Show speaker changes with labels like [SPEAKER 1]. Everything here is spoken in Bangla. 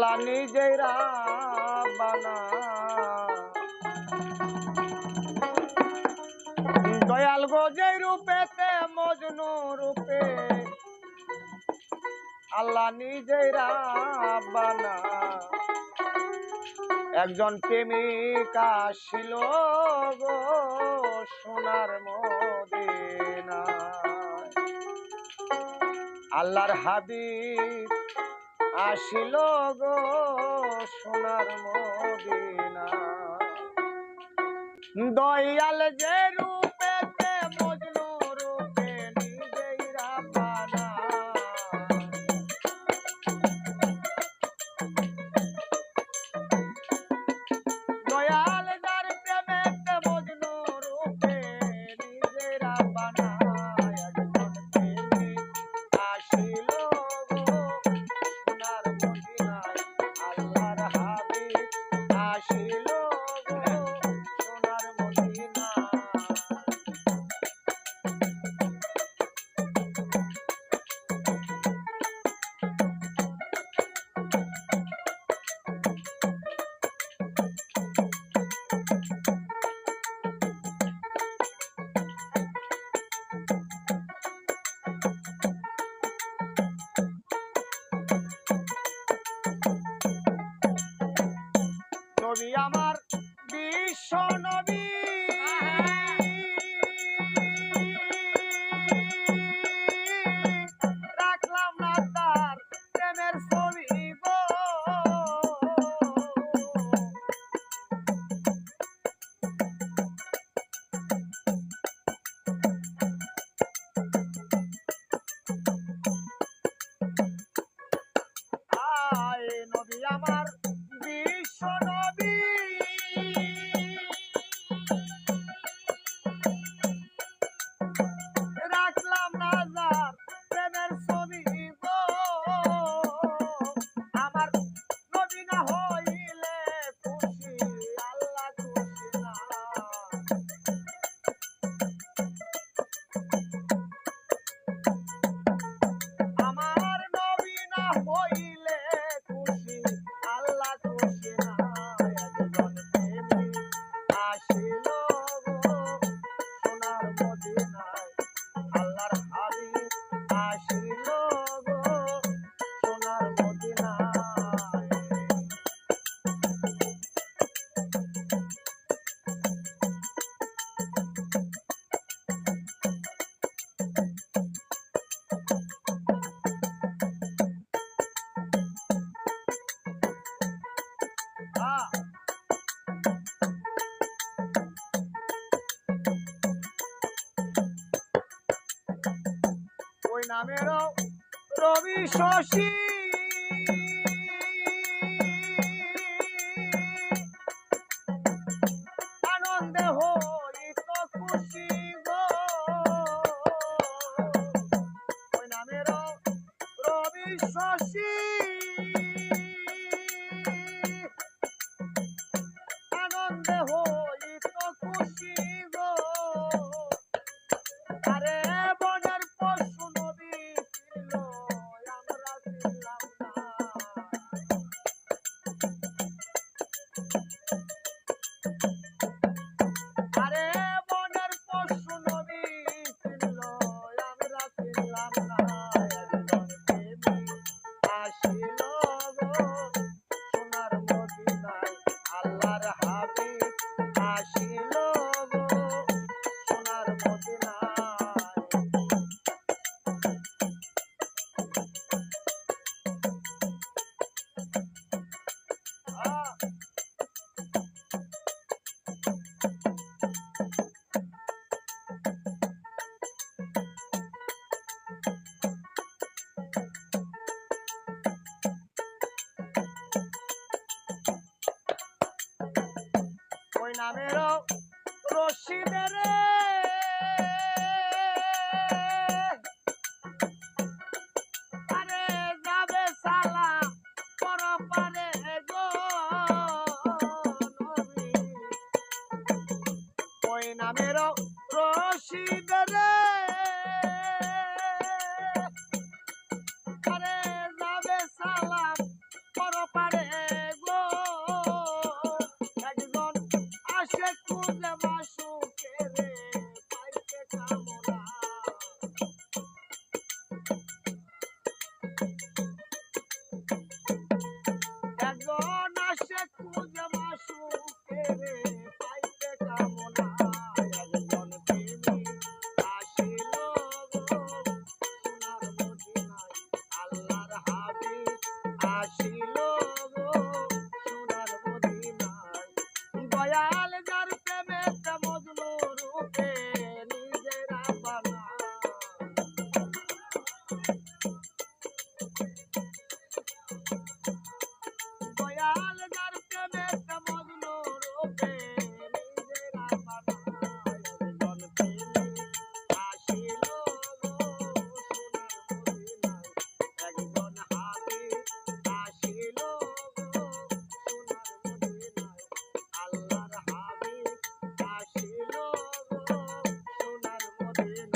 [SPEAKER 1] আল্লাহ নিজেই রাব্বানা দয়াল গো যে রূপেতে মজনু রূপে আল্লাহ নিজেই রাব্বানা একজন প্রেমিক আসিল গো সোনার মদিনা আল্লাহর হাবিব আসিল গো সোনার মদিনা দয়াল যে রূপেতে মজনু রূপে নিজেই রাব্বানা দয়াল যার প্রেমেতে মজনু রূপে নিজেই রাব্বানা একজন প্রেমিক আসিল গো সোনার মদিনায় আল্লাহর হাবিব আসিল গো সোনার মদিনায় নবী আমার বিশ্ব নবী রাখলাম না তার প্রেমের ছবি গো আয় নবী আমার বিশ্ব নবী রাখলাম না যার প্রেমের ছবি গো আমার নবী না হইলে খুশি আল্লাহ খুশি না আমার নবী না হইলে খুশি আল্লাহ খুশি না একজন প্রেমিক আসিল গো সোনার মদিনায় আল্লাহর হাবিব আসিল গো সোনার মদিনায় ওই নামেরও রবি শশী আনন্দে হইত খুশি গো ওই নামেরও রবি শশী আনন্দে হইত খুশি গো আরে বনের পশু নবী ছিল আমরা ছিলাম না আরে বনের পশু নবী ছিল আমরা ছিলাম না একজন প্রেমিক আসিল গো সোনার মদিনায় আল্লাহর হাবিব আসিল গো সোনার মদিনায় ওই নামেরও রশিদের আরে যাবে সালাম পরপারে গো নবী ওই নামেরও রশিদের আরে যাবে সালাম পরপারে মদিনা